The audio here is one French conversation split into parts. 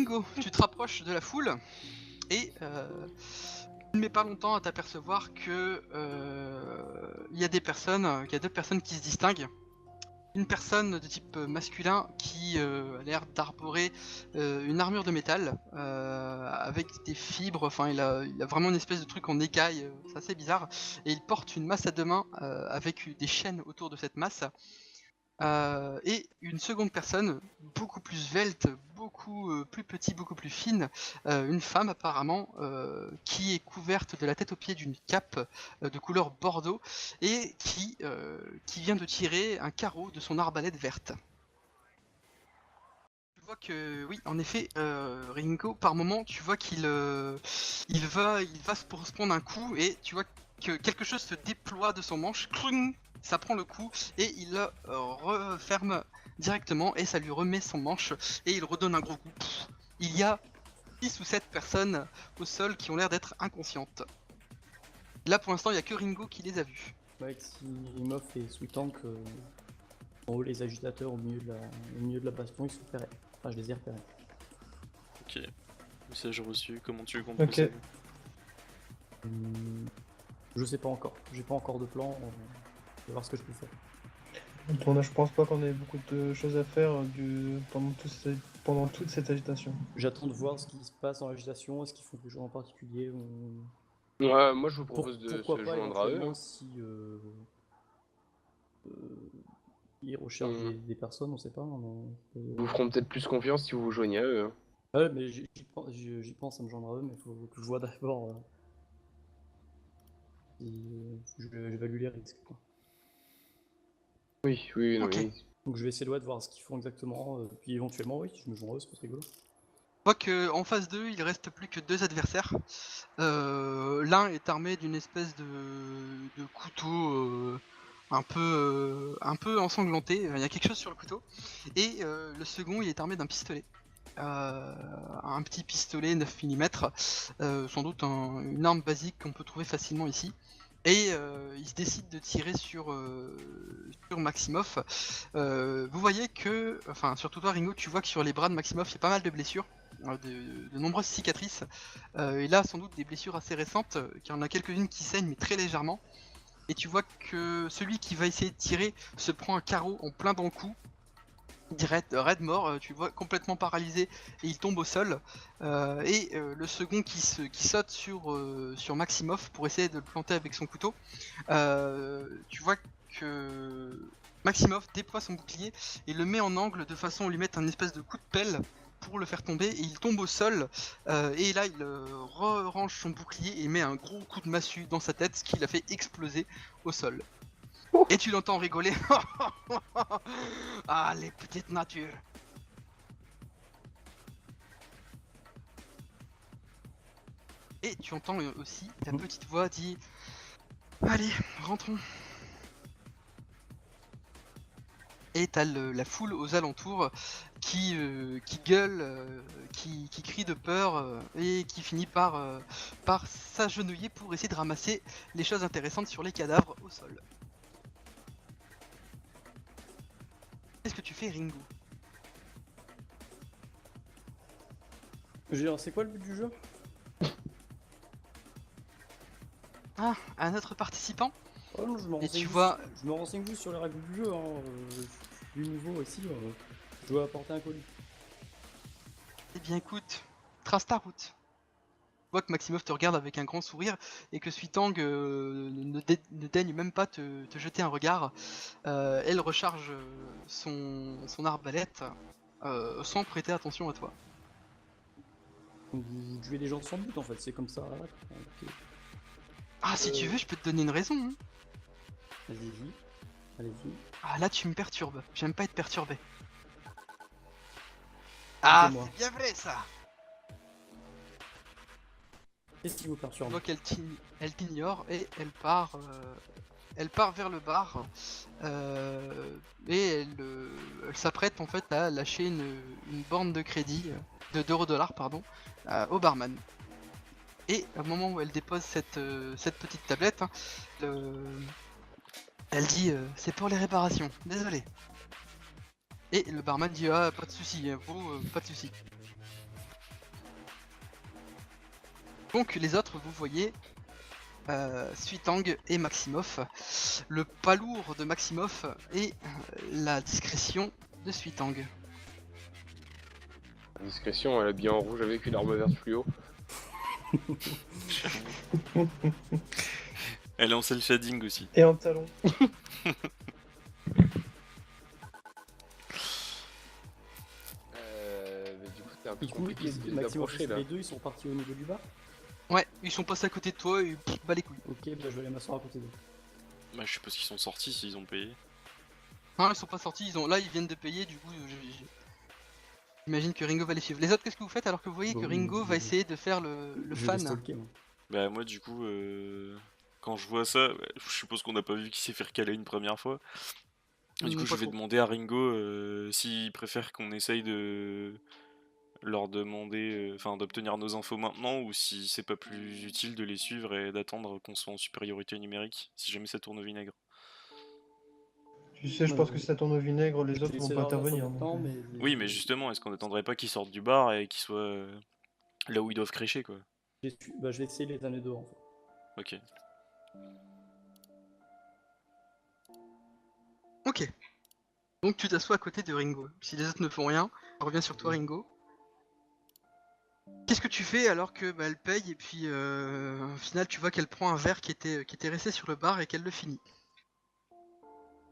Ringo, tu te rapproches de la foule et tu ne mets pas longtemps à t'apercevoir que il y a qu'il y a deux personnes qui se distinguent. Une personne de type masculin qui a l'air d'arborer une armure de métal avec des fibres, enfin il a vraiment une espèce de truc en écaille, c'est assez bizarre, et il porte une masse à deux mains avec des chaînes autour de cette masse. Et une seconde personne, beaucoup plus svelte, beaucoup plus petite, beaucoup plus fine, une femme apparemment, qui est couverte de la tête aux pieds d'une cape de couleur bordeaux et qui vient de tirer un carreau de son arbalète verte. Tu vois que, oui, en effet, Ringo, par moment, tu vois qu'il va se prendre un coup et tu vois que quelque chose se déploie de son manche, cling, ça prend le coup et il le referme directement et ça lui remet son manche et il redonne un gros coup. Il y a 6 ou 7 personnes au sol qui ont l'air d'être inconscientes. Là pour l'instant il n'y a que Ringo qui les a vus. Avec si Rimov et Sweetank en haut, les agitateurs au milieu de la baston, ils sont repérés. Enfin, je les ai repérés. Ok. Message reçu, comment tu veux qu'on Ok. procède? Je sais pas encore. J'ai pas encore de plan. Je vais voir ce que je peux faire. Je pense pas qu'on ait beaucoup de choses à faire pendant toute cette agitation. J'attends de voir ce qui se passe dans l'agitation, est-ce qu'ils font quelque chose en particulier Ouais, moi je vous propose de pourquoi se pas joindre à eux. éventuellement si ils recherchent Mhm. des personnes, on sait pas. Ils vous feront peut-être plus confiance si vous vous joignez à eux. Hein. Ouais, mais j'y pense à me joindre à eux, mais il faut que je vois d'abord si j'évalue les risques. Quoi. Oui, non, Ok. oui. Donc je vais essayer de voir ce qu'ils font exactement, puis éventuellement, oui, si je me joins à eux, c'est pas rigolo. Tu vois qu'en phase 2, il reste plus que 2 adversaires. L'un est armé d'une espèce de couteau un peu ensanglanté, il y a quelque chose sur le couteau. Et le second, il est armé d'un pistolet. Un petit pistolet 9 mm, sans doute une arme basique qu'on peut trouver facilement ici. Et il se décide de tirer sur Maximoff. Vous voyez que, enfin surtout toi Ringo, tu vois que sur les bras de Maximoff il y a pas mal de blessures, de nombreuses cicatrices. Et là sans doute des blessures assez récentes, qu'il y en a quelques-unes qui saignent mais très légèrement. Et tu vois que celui qui va essayer de tirer se prend un carreau en plein dans le cou. Direct, raid mort, tu le vois complètement paralysé et il tombe au sol. Le second qui saute sur Maximoff pour essayer de le planter avec son couteau. Tu vois que Maximoff déploie son bouclier et le met en angle de façon à lui mettre un espèce de coup de pelle pour le faire tomber, et il tombe au sol. Et là il range son bouclier et met un gros coup de massue dans sa tête, ce qui l'a fait exploser au sol. Et tu l'entends rigoler. Ah, les petites natures. Et tu entends aussi ta petite voix dit: allez, rentrons. Et t'as la foule aux alentours qui gueule, qui crie de peur et qui finit par s'agenouiller pour essayer de ramasser les choses intéressantes sur les cadavres au sol. Qu'est-ce que tu fais, Ringo? C'est quoi le but du jeu? Ah, un autre participant? Oh non, je me Et renseigne tu juste- vois... je me renseigne juste sur les règles du jeu. Du nouveau ici, je dois apporter un colis. Eh bien écoute, trace ta route. Tu vois que Maximoff te regarde avec un grand sourire et que Suitang ne daigne même pas te jeter un regard. Elle recharge son arbalète sans prêter attention à toi. Donc vous tuez des gens sans but en fait, c'est comme ça. Ok. Ah, si tu veux, je peux te donner une raison. Hein. Allez-y. Allez-y. Ah, là tu me perturbes. J'aime pas être perturbé. Ah, Dites-moi. c'est bien vrai ça. Qu'est-ce qui vous Tu perturbe? vois qu'elle t'ignore et elle part vers le bar et elle s'apprête en fait à lâcher une borne de crédit de $2 pardon au barman. Et au moment où elle dépose cette petite tablette, hein, elle dit c'est pour les réparations, désolé. Et le barman dit ah pas de souci, vous pas de souci. Donc les autres, vous voyez Suitang et Maximoff, le pas lourd de Maximoff et la discrétion de Suitang. Discrétion, elle est bien en rouge avec une arme verte fluo. Elle est en cel shading aussi. Et en talon. Mais du coup, c'est un peu Du coup, compliqué de les Maximoff, approcher là. les deux, ils sont partis au niveau du bar. Ouais, ils sont passés à côté de toi et bah les couilles. Ok, bah je vais aller m'asseoir à côté d'eux. Bah, je suppose qu'ils sont sortis s'ils ont payé. Non, ils sont pas sortis, là ils viennent de payer, du coup j'imagine que Ringo va les suivre. Les autres, qu'est-ce que vous faites alors que vous voyez Bah que oui, Ringo je va vais- essayer de faire le Je vais les fan? stalker, moi. Bah, moi, du coup, quand je vois ça, je suppose qu'on n'a pas vu qui s'est fait recaler une première fois. Du Non, coup, je pas vais trop. demander à Ringo s'il préfère qu'on essaye de leur demander, enfin d'obtenir nos infos maintenant, ou si c'est pas plus utile de les suivre et d'attendre qu'on soit en supériorité numérique, si jamais ça tourne au vinaigre. Tu sais, je pense que si ça tourne au vinaigre, les Je vais autres vont essayer pas de leur dire ça intervenir. maintenant, donc, mais... Oui, mais justement, est-ce qu'on attendrait pas qu'ils sortent du bar et qu'ils soient là où ils doivent crécher, quoi? Bah, je vais essayer les années dehors, en fait. Ok. Ok. Donc tu t'assois à côté de Ringo. Si les autres ne font rien, on revient sur toi Ringo. Qu'est-ce que tu fais alors que elle paye et puis au final tu vois qu'elle prend un verre qui était resté sur le bar et qu'elle le finit.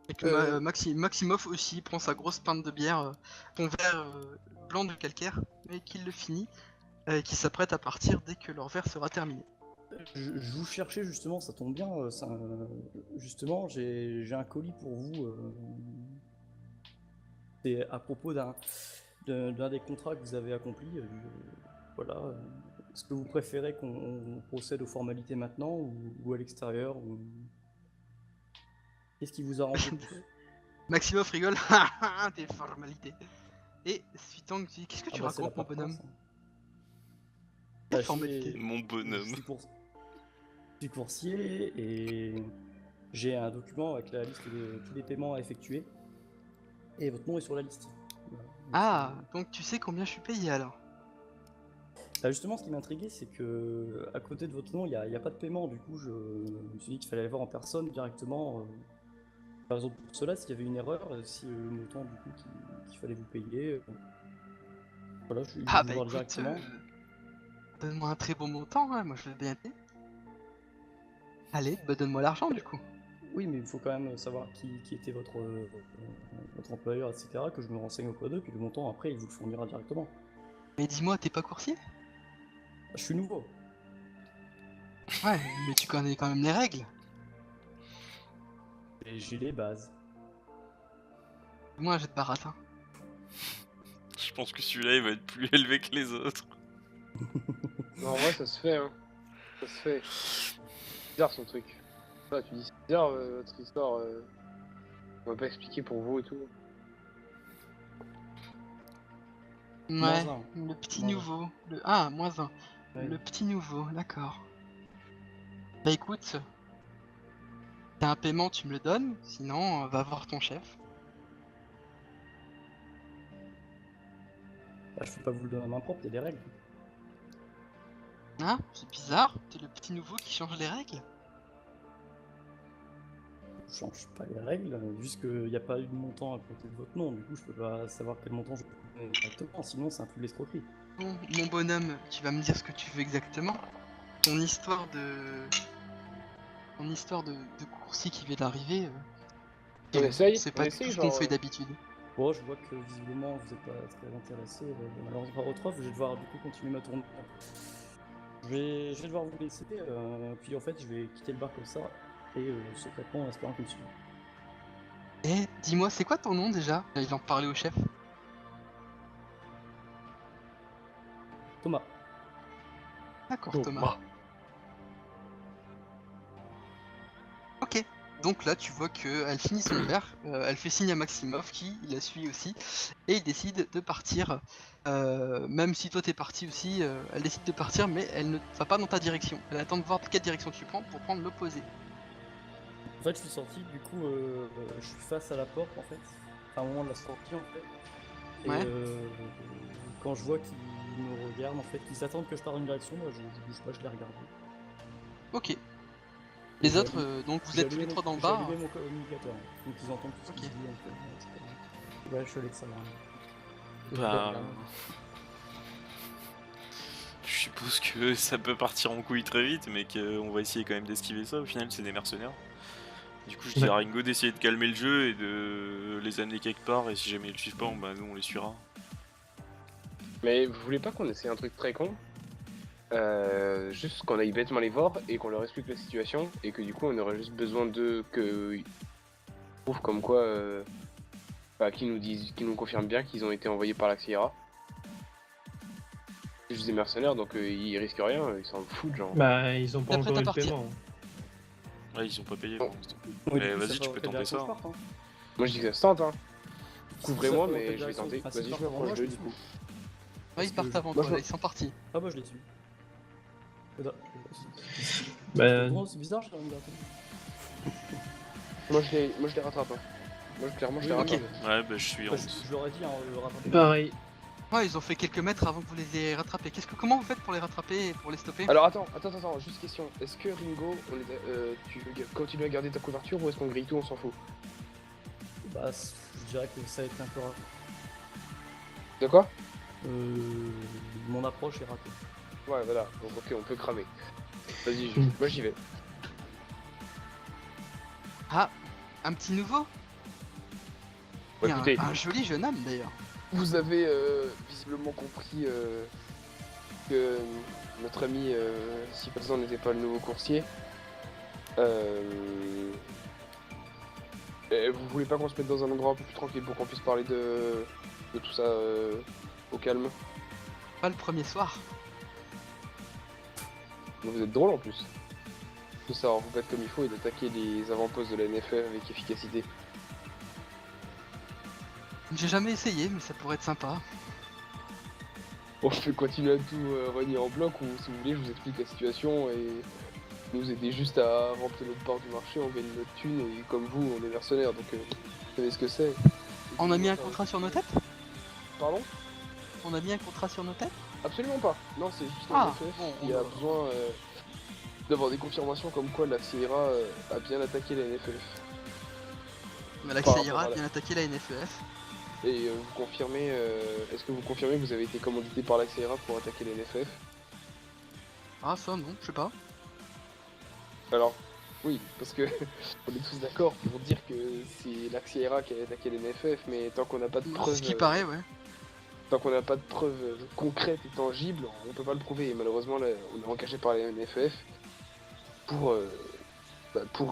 Et que Maximoff aussi prend sa grosse pinte de bière, son verre blanc de calcaire, mais qu'il le finit et qui s'apprête à partir dès que leur verre sera terminé. Je vous cherchais justement, ça tombe bien. Justement, j'ai un colis pour vous. C'est à propos d'un des contrats que vous avez accompli. Voilà. Est-ce que vous préférez qu'on procède aux formalités maintenant ou à l'extérieur Qu'est-ce qui vous arrange le plus? Maximoff rigole, des formalités. Et Suitang dit qu'est-ce que tu bah, c'est la racontes mon bonhomme? paperasse, hein. Quelle Bah, formalité? Mon Je bonhomme. suis coursier et j'ai un document avec la liste de tous les paiements à effectuer. Et votre nom est sur la liste. Voilà. Ah, donc tu sais combien je suis payé alors? Bah, justement, ce qui m'intriguait, c'est que à côté de votre nom, il n'y a pas de paiement. Du coup, je me suis dit qu'il fallait aller voir en personne directement. Par exemple, pour cela, s'il y avait une erreur, si le montant du coup qu'il fallait vous payer. Voilà, je vais Ah vous bah voir écoute, directement. donne-moi un très bon montant, hein, moi je veux bien payer. Allez, bah donne-moi l'argent du coup. Oui, mais il faut quand même savoir qui était votre employeur, etc. Que je me renseigne auprès d'eux, puis le montant après, il vous le fournira directement. Mais dis-moi, t'es pas coursier? Je suis nouveau. Ouais, mais tu connais quand même les règles. Et j'ai les bases. Moi un jet de baratin. Je pense que celui-là, il va être plus élevé que les autres. Non, en vrai, ça se fait, hein. Ça se fait. C'est bizarre son truc. Ah, tu dis c'est bizarre votre histoire. On va pas expliquer pour vous et tout. Ouais, Moins un. le petit Moins un. nouveau. Ah, moins un. Ouais. Le petit nouveau, d'accord. Bah écoute, t'as un paiement, tu me le donnes, sinon va voir ton chef. Bah, je peux pas vous le donner à main propre, il y a des règles. Hein? C'est bizarre, t'es le petit nouveau qui change les règles? Je change pas les règles, juste qu'il n'y a pas eu de montant à côté de votre nom. Du coup, je peux pas savoir quel montant je peux vous donner exactement, sinon c'est un peu de l'escroquerie. Bon, mon bonhomme, tu vas me dire ce que tu veux exactement. Ton histoire de... de coursier qui vient d'arriver, On essaye, c'est on pas du essaye, tout ce qu'on genre, fait d'habitude. Bon, je vois que visiblement vous n'êtes pas très intéressé malheureusement par votre offre, je vais devoir du coup continuer ma tournée. Je vais devoir vous laisser, puis en fait je vais quitter le bar comme ça, et secrètement en espérant qu'il me suive. Eh, dis-moi, c'est quoi ton nom déjà? Il en parlait au chef. Thomas. D'accord, Thomas. Ok. Donc là, tu vois qu'elle finit son verre, elle fait signe à Maximoff qui la suit aussi, et il décide de partir. Même si toi t'es parti aussi, elle décide de partir, mais elle ne va pas dans ta direction. Elle attend de voir quelle direction tu prends pour prendre l'opposé. En fait je suis sorti, du coup je suis face à la porte en fait, enfin au moment de la sortie en fait. Et Ouais. quand je vois qu'il ils me regardent en fait, ils attendent que je parte dans une direction, moi je bouge pas, je les regarde. Ok. Et Les j'ai autres, allumé- donc vous j'ai êtes tous allumé les trois dans le j'ai bar. allumé mon communicateur, donc ils entendent tout ce qui Ok. se dit en fait. Ouais, je suis Alexandre. Bah, je suppose que ça peut partir en couille très vite, mais qu'on va essayer quand même d'esquiver ça. Au final, c'est des mercenaires. Du coup, je dis à Ringo d'essayer de calmer le jeu et de les amener quelque part. Et si jamais ils le suivent pas, bah, nous on les suivra. Mais vous voulez pas qu'on essaie un truc très con? Juste qu'on aille bêtement les voir et qu'on leur explique la situation et que du coup on aurait juste besoin d'eux qu'ils prouvent comme quoi, qu'ils nous confirment bien qu'ils ont été envoyés par la Sierra. C'est juste des mercenaires donc ils risquent rien, ils s'en foutent genre. Bah, ils ont pas T'es prêt encore à eu le partir? paiement. Ouais, ils ont pas payé pour l'instant. Ouais, Mais du coup, vas-y, ça tu part peux dans tenter quelle ça. direction je parte, hein. Moi je dis que ça se tente hein. Couvrez-moi Ça part dans mais quelle je vais direction? tenter. Enfin, s'ils Vas-y je partent me avant rapproche moi, d'eux je du suis. coup. Ouais, ils que partent je- avant moi, toi, je- ils sont partis. Ah bah je les suis. Bah, C'est bizarre, je regarde. Moi je les rattrape hein. Moi clairement je les Oui, rattrape. Ouais, bah je suis en. Bah, je leur ai dit, hein, rattraper. pareil. Ouais, ils ont fait quelques mètres avant que vous les ayez rattrapés. Comment vous faites pour les rattraper et pour les stopper? Alors attends, juste question. Est-ce que Ringo, tu continues à garder ta couverture ou est-ce qu'on grille tout, on s'en fout? Bah, je dirais que ça a été un peu raté. De quoi? Mon approche est ratée. Ouais voilà, donc ok on peut cramer. Vas-y, Hmm. moi j'y vais. Ah, un petit nouveau? Bah, Et écoutez, un joli jeune homme d'ailleurs. vous avez visiblement compris que notre ami si présent n'était pas le nouveau coursier. Et vous voulez pas qu'on se mette dans un endroit un peu plus tranquille pour qu'on puisse parler de tout ça au calme? Pas le premier soir. Vous êtes drôle en plus. Faut savoir vous battre comme il faut et d'attaquer les avant-postes de la NFF avec efficacité. J'ai jamais essayé, mais ça pourrait être sympa. Bon, je peux continuer à tout renier en bloc ou si vous voulez, je vous explique la situation et nous aider juste à remplir notre part du marché, on gagne notre thune et comme vous, on est mercenaires donc vous savez ce que c'est. On a mis un contrat sur nos têtes? Pardon? On a mis un contrat sur nos têtes? Absolument pas. Non, c'est juste Ah, la NFF bon, qui a besoin d'avoir des confirmations comme quoi la Sierra a bien attaqué la NFF. Mais la Par rapport Xaïra à a la- bien attaqué la NFEF. Et vous confirmez, est-ce que vous confirmez que vous avez été commandité par la Sierra pour attaquer la NFF? Ah ça non, je sais pas. Alors, oui, parce que on est tous d'accord pour dire que c'est la Sierra qui a attaqué les NFF, mais tant qu'on n'a pas de C'est preuves, ce qui paraît, ouais. tant qu'on n'a pas de preuves concrètes et tangibles, on peut pas le prouver. Et malheureusement, là, on est engagé par les NFF pour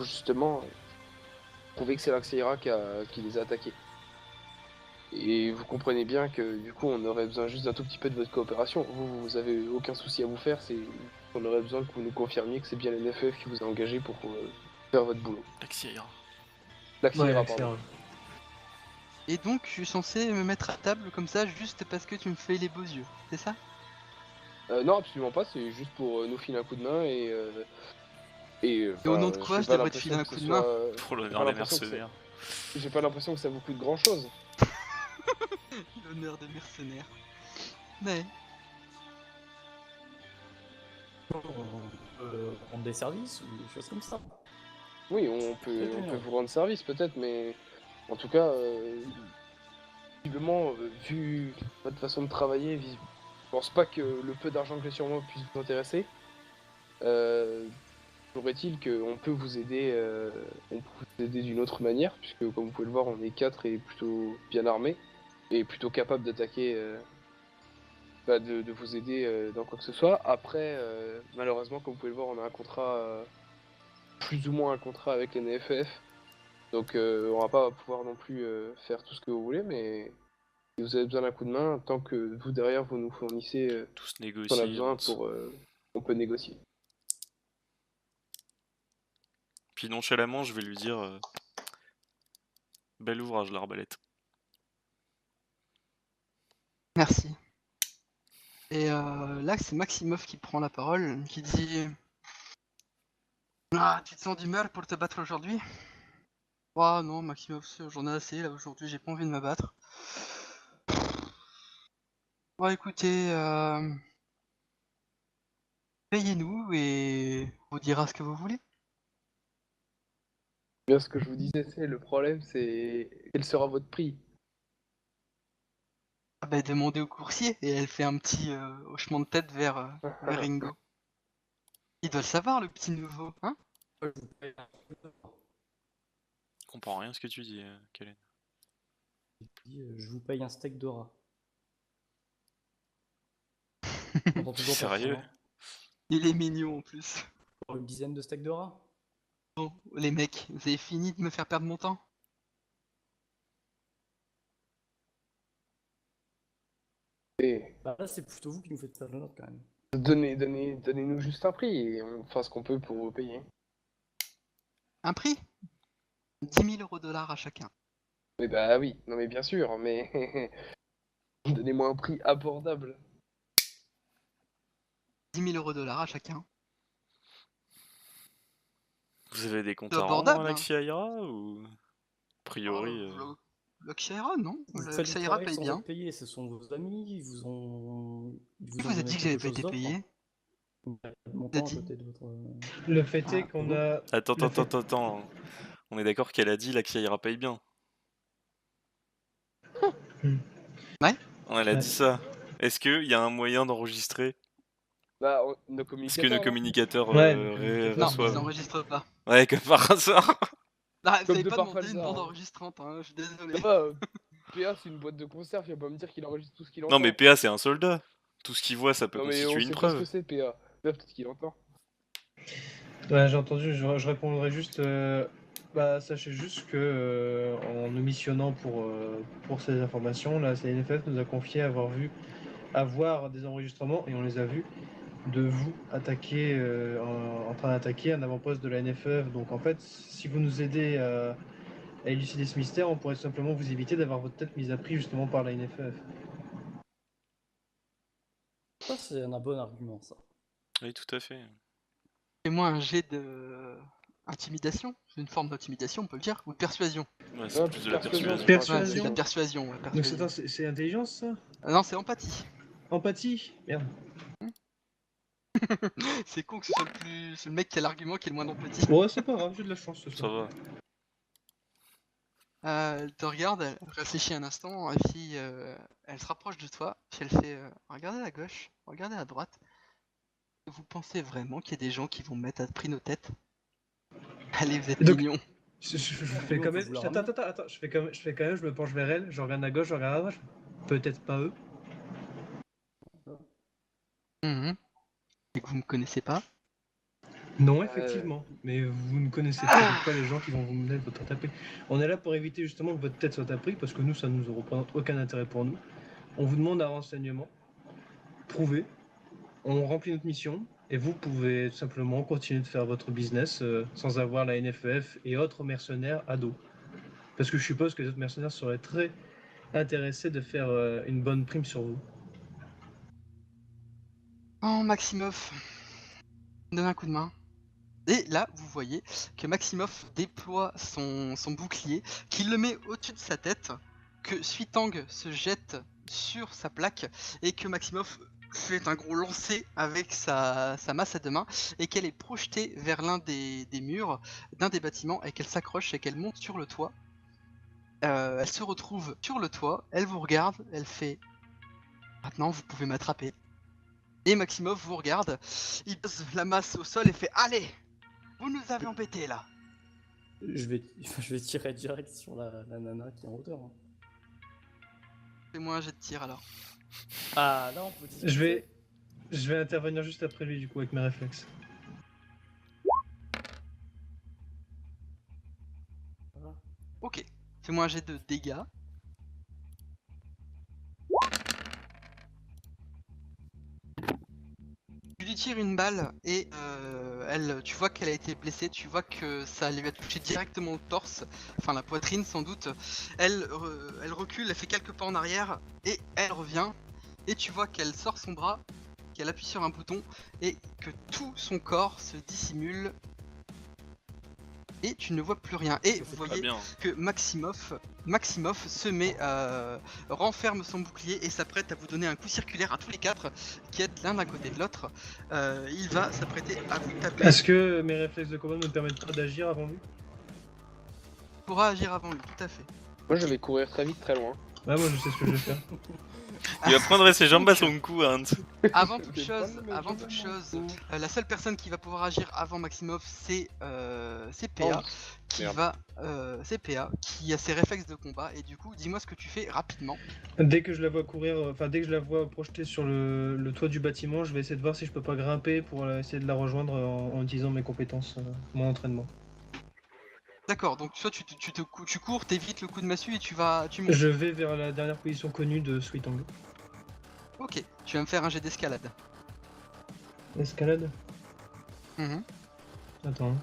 justement prouver que c'est la Sierra qui les a attaqués. Et vous comprenez bien que du coup, on aurait besoin juste d'un tout petit peu de votre coopération. Vous avez aucun souci à vous faire, c'est on aurait besoin que vous nous confirmiez que c'est bien les NFF qui vous a engagé pour faire votre boulot. L'Axiaïra. La Ouais, Sierra, c'est pardon. vrai. Et donc je suis censé me mettre à table comme ça juste parce que tu me fais les beaux yeux, c'est ça? Non, absolument pas, c'est juste pour nous filer un coup de main et au nom de quoi je devrais te filer un coup de main? Pour l'honneur pas des l'impression que mercenaires. j'ai pas l'impression que ça vous coûte grand chose. L'honneur des mercenaires. Mais On peut rendre des services ou des choses comme ça. Oui, on peut vous rendre service peut-être, mais en tout cas, visiblement, vu votre façon de travailler, je pense pas que le peu d'argent que j'ai sur moi puisse vous intéresser. Toujours est-il qu'on peut vous aider, d'une autre manière, puisque comme vous pouvez le voir, on est 4 et plutôt bien armés, et plutôt capable d'attaquer, de vous aider dans quoi que ce soit. Après, malheureusement, comme vous pouvez le voir, on a un contrat, plus ou moins un contrat avec les NFF, donc on va pas pouvoir non plus faire tout ce que vous voulez, mais si vous avez besoin d'un coup de main, tant que vous derrière vous nous fournissez Tous ce qu'on a négocier. besoin pour, on peut négocier. Puis nonchalamment, je vais lui dire bel ouvrage, l'arbalète. merci. Et là c'est Maximov qui prend la parole, qui dit: Ah, tu te sens d'humeur pour te battre aujourd'hui? Ah non Maximov, j'en ai assez là aujourd'hui, j'ai pas envie de me battre. Bon écoutez, payez-nous et on vous dira ce que vous voulez. Bien ce que je vous disais, c'est le problème, c'est quel sera votre prix? Ah bah demandez au coursier et elle fait un petit hochement de tête vers Ringo. Il doit le savoir le petit nouveau, hein? Je vous paye un steak d'ora. Je comprends rien à ce que tu dis, Kalen. Je vous paye un steak d'ora. On entend toujours Sérieux? personne, hein. Il est mignon en plus. Pour une dizaine de steaks d'ora? Bon, les mecs, vous avez fini de me faire perdre mon temps? Et Bah là, c'est plutôt vous qui nous faites perdre le nôtre quand même. donnez-nous juste un prix et on fera ce qu'on peut pour vous payer. Un prix? 10 000 € à chacun. Mais bah oui, non mais bien sûr, mais donnez-moi un prix abordable. 10 000 € à chacun. Vous avez des comptes C'est à rendre à abordable, hein. l'Axiaira ou a priori L'Axiaira, non. Vous faites du L'Axiaira travail paye sans bien. être payé, ce sont vos amis, ils Qui vous ont vous a donné dit que j'avais quelque pas chose été d'autre, payé? hein. Il y a pas de T'as montant à dit? côté de votre... Le fait est Ah, qu'on bon. a. Attends, le fait- attends. On est d'accord qu'elle a dit l'Axiaira paye bien. Ouais? Elle a Ouais. dit ça. Est-ce qu'il y a un moyen d'enregistrer Bah, nos ce que nos communicateurs, non communicateurs Ouais, nos communicateurs, Non, reçoivent? ils enregistrent pas. Ouais, comme par hasard. Ah, vous Comme avez de pas par demandé une Falzar, bande hein. enregistrante, hein, je suis désolé. Ça va, PA c'est une boîte de conserve, il va pas me dire qu'il enregistre tout ce qu'il Non, mais entend. PA, c'est un soldat. Tout ce qu'il voit, ça peut Non mais on constituer une sait pas ce que preuve. c'est PA. Là, peut-être qu'il entend. Ouais, j'ai entendu, je répondrai juste. Bah, sachez juste que en nous missionnant pour ces informations, la CNFF nous a confié avoir des enregistrements, et on les a vus, de vous attaquer, en train d'attaquer un avant-poste de la NFF. Donc en fait, si vous nous aidez à élucider ce mystère, on pourrait simplement vous éviter d'avoir votre tête mise à prix justement par la NFF. Ça, c'est un bon argument, ça. Oui, tout à fait. Fais-moi un jet de intimidation, c'est une forme d'intimidation, on peut le dire, ou de persuasion. Ouais, c'est Ouais, plus de la persuasion, persuasion. Ouais, c'est de la Persuasion. persuasion, ouais, Donc persuasion. c'est intelligence, ça? Ah non, c'est empathie. Empathie? Merde. C'est con que ce soit c'est le mec qui a l'argument qui est le moins d'empathie. Ouais, c'est pas grave, j'ai de la chance ce Ça soir. va. Elle te regarde, elle réfléchit un instant, et puis elle se rapproche de toi, puis elle fait regardez à gauche, regardez à droite. Vous pensez vraiment qu'il y a des gens qui vont mettre à prix nos têtes? Allez, vous êtes Donc- mignons. Je fais Nous, quand on peut même. vous la Attends, je fais quand même, je me penche vers elle, je regarde à gauche, je regarde à droite. Peut-être pas eux. Mhm. Et que vous me connaissez pas? Non, effectivement. Mais vous ne connaissez peut-être pas les gens qui vont vous mener votre tête à prix. On est là pour éviter justement que votre tête soit à prix, parce que nous, ça ne nous représente aucun intérêt pour nous. On vous demande un renseignement, prouvé, on remplit notre mission, et vous pouvez tout simplement continuer de faire votre business sans avoir la NFF et autres mercenaires à dos. Parce que je suppose que les autres mercenaires seraient très intéressés de faire une bonne prime sur vous. Oh, Maximoff, donne un coup de main. Et là, vous voyez que Maximoff déploie son bouclier, qu'il le met au-dessus de sa tête, que Suitang se jette sur sa plaque, et que Maximoff fait un gros lancer avec sa masse à deux mains, et qu'elle est projetée vers l'un des murs d'un des bâtiments, et qu'elle s'accroche et qu'elle monte sur le toit. Elle se retrouve sur le toit, elle vous regarde, elle fait « Maintenant, vous pouvez m'attraper ». Et Maximoff vous regarde, il pose la masse au sol et fait « Allez, vous nous avez embêtés là !» Je vais tirer direct sur la nana qui est en hauteur, hein. Fais-moi un jet de tir alors. Ah, là, on peut discuter. Je vais intervenir juste après lui, du coup, avec mes réflexes. Ok, fais-moi un jet de dégâts. Tu lui tires une balle et tu vois qu'elle a été blessée, tu vois que ça lui a touché directement au torse, enfin la poitrine sans doute. Elle recule, elle fait quelques pas en arrière et elle revient. Et tu vois qu'elle sort son bras, qu'elle appuie sur un bouton et que tout son corps se dissimule. Et tu ne vois plus rien. Et vous Très voyez bien. que Maximoff Maximoff se met, renferme son bouclier et s'apprête à vous donner un coup circulaire à tous les 4 qui êtes l'un d'un côté de l'autre. Il va s'apprêter à vous taper. Est-ce que mes réflexes de combat me permettent pas d'agir avant lui? Il pourra agir avant lui, tout à fait. Moi je vais courir très vite, très loin. Ouais, moi je sais ce que je vais faire. Il va prendre ses jambes à son cou, Hans. Avant toute chose, la seule personne qui va pouvoir agir avant Maximoff, c'est PA, c'est PA qui a ses réflexes de combat. Et du coup, dis-moi ce que tu fais rapidement. Dès que je la vois courir, enfin dès que je la vois projetée sur le toit du bâtiment, je vais essayer de voir si je peux pas grimper pour essayer de la rejoindre en utilisant mes compétences, mon entraînement. D'accord, donc soit tu cours, t'évites le coup de massue et tu montes. Je vais vers la dernière position connue de Sweet Angle. Ok, tu vas me faire un jet d'escalade. Escalade? Mhm. Attends. Hein.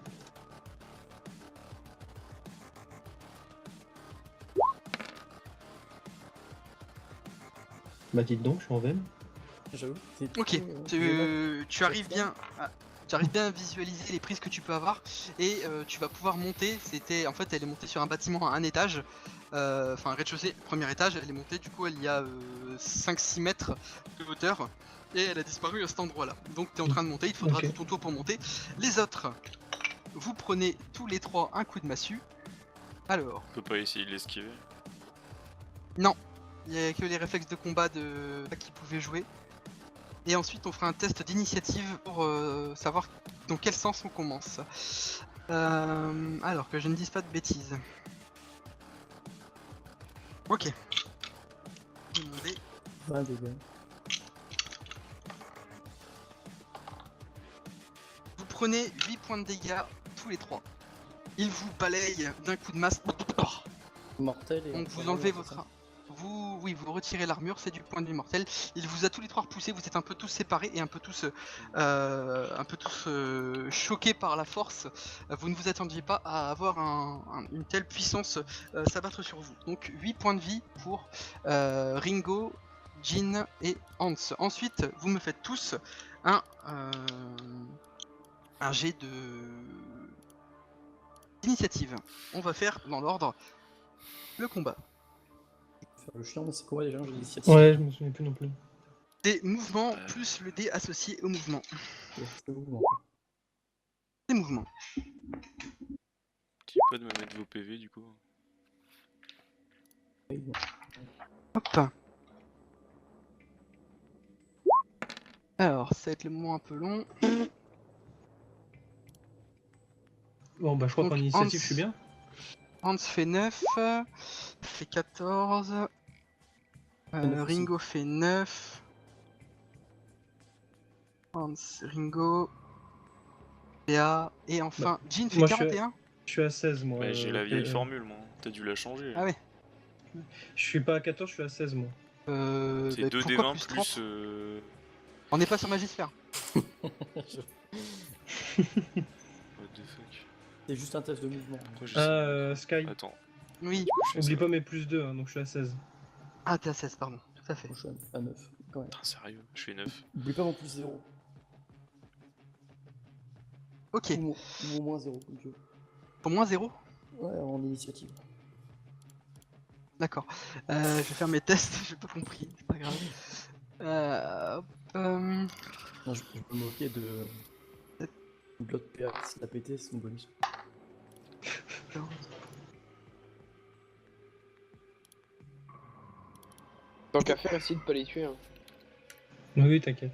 Bah dites donc, je suis en veine. J'avoue. Ok, tu arrives bien à visualiser les prises que tu peux avoir et tu vas pouvoir monter. En fait, elle est montée sur un bâtiment à un étage, enfin un rez-de-chaussée, premier étage. Elle est montée, du coup, elle y a 5-6 mètres de hauteur et elle a disparu à cet endroit-là. Donc, tu es en train de monter, il te faudra tout ton tour pour monter. Les autres, vous prenez tous les 3 un coup de massue. Alors, On peut pas essayer de l'esquiver. non, il n'y a que les réflexes de combat qui pouvaient jouer. Et ensuite, on fera un test d'initiative pour savoir dans quel sens on commence. Alors que je ne dise pas de bêtises. Ok. Demandez. 20 dégâts. Vous prenez 8 points de dégâts tous les 3. Il vous balaye d'un coup de masse. Mortel et. Donc vous enlevez votre... Vous retirez l'armure, c'est du point de vue mortel. Il vous a tous les 3 repoussés, vous êtes un peu tous séparés et un peu tous choqués par la force. Vous ne vous attendiez pas à avoir une telle puissance s'abattre sur vous. Donc 8 points de vie pour Ringo, Jin et Hans. Ensuite, vous me faites tous un jet d'initiative. On va faire dans l'ordre le combat. Faire le chien, mais c'est quoi déjà j'ai l'initiative? Ouais, je me souviens plus non plus. Des mouvements plus le dé associé au mouvement. C'est le mouvement. Des mouvements. Tu pas de me mettre vos PV du coup. Hop. Alors, ça va être le moment un peu long. Bon bah je crois Donc, qu'en initiative Hans- je suis bien. Hans fait 9, fait 14, Ringo fait 9, Hans, Ringo, PA, et enfin Jin fait moi, 41. Je suis à 16 moi. Bah, j'ai la vieille formule moi, t'as dû la changer. Ah ouais. Je suis pas à 14, je suis à 16 moi. C'est 2 pourquoi D20 plus plus. 30 On n'est pas sur Magisphère. What the fuck. C'est juste un test de mouvement. Pourquoi j'ai Sky, Attends. Oui. oublie pas mes plus 2, hein, donc je suis à 16. Ah, t'es à 16, pardon. Tout à fait. Moi, je suis à 9. Quand même. Putain, sérieux, je fais 9. Oublie pas mon plus 0. Ok. Ou au moins 0, comme tu veux. Pour moins 0. Ouais, en initiative. D'accord. Je vais faire mes tests, j'ai pas compris, c'est pas grave. Hop, Non, je peux me moquer de l'autre PA qui s'est pété, c'est son bonus. Tant qu'à faire, essayer de pas les tuer. Hein. Oui, t'inquiète.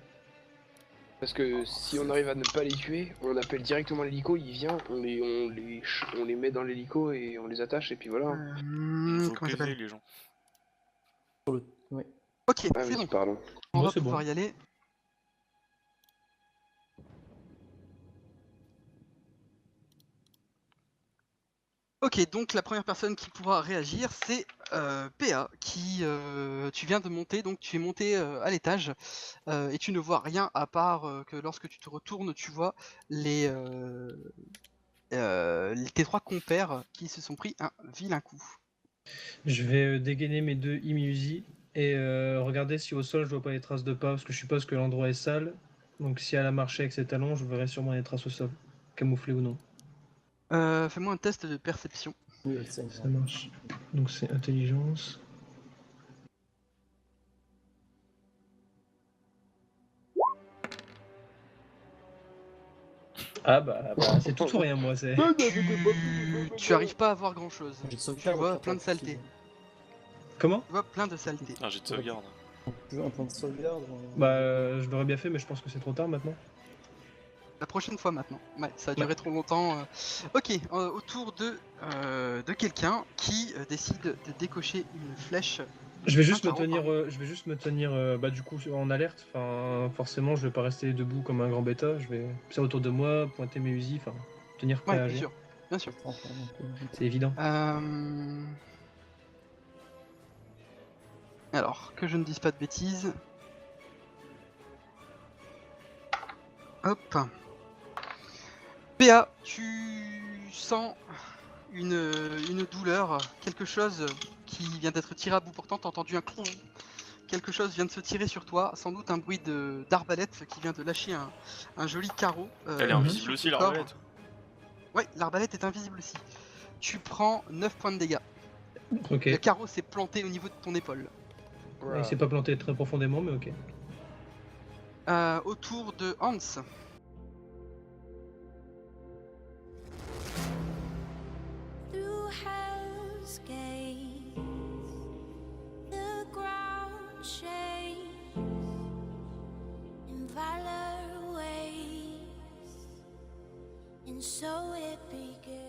Parce que si on arrive à ne pas les tuer, on appelle directement l'hélico, il vient, on les met dans l'hélico et on les attache et puis voilà. Vos comment ça PV s'appelle? les gens. Ouais. Ok, Ah c'est oui, bon. pardon. On Moi, va c'est pouvoir bon. y aller. Ok, donc la première personne qui pourra réagir, c'est PA, qui tu viens de monter, donc tu es monté à l'étage et tu ne vois rien à part que lorsque tu te retournes, tu vois tes 3 compères qui se sont pris un vilain coup. Je vais dégainer mes 2 Imusi et regarder si au sol je vois pas les traces de pas, parce que je suppose que l'endroit est sale. Donc si elle a marché avec ses talons, je verrai sûrement les traces au sol, camouflées ou non. Fais-moi un test de perception. Oui, elle saigne. Ça marche. Donc c'est intelligence. Ah bah c'est tout ou rien moi c'est. Tu arrives pas à voir grand chose. J'ai de Tu sauvegarde, vois donc plein de après, saletés. Comment? Tu vois plein de saletés. Un jet de sauvegarde. Un point de sauvegarde. Bah je l'aurais bien fait mais je pense que c'est trop tard maintenant. La prochaine fois maintenant. Ouais, ça a Ouais. duré trop longtemps. Ok, autour de quelqu'un qui décide de décocher une flèche. Je vais juste Un me tarot, tenir, pardon. je vais juste me tenir bah, du coup en alerte. Enfin, forcément, je vais pas rester debout comme un grand bêta. Je vais faire autour de moi, pointer mes fusils, enfin, tenir prêt Ouais, à bien agir. sûr. Bien sûr. C'est évident. Alors, que je ne dise pas de bêtises. Hop. PA, tu sens une douleur, quelque chose qui vient d'être tiré à bout portant. T'as entendu un clou. Quelque chose vient de se tirer sur toi, sans doute un bruit d'arbalète qui vient de lâcher un joli carreau. Elle est invisible sur aussi, ton corps. l'arbalète. Ouais, l'arbalète est invisible aussi. Tu prends 9 points de dégâts. Ok. Le carreau s'est planté au niveau de ton épaule. Il s'est pas planté très profondément, mais ok. Autour de Hans. Through hell's gates, the ground shakes, and valor waits, and so it begins.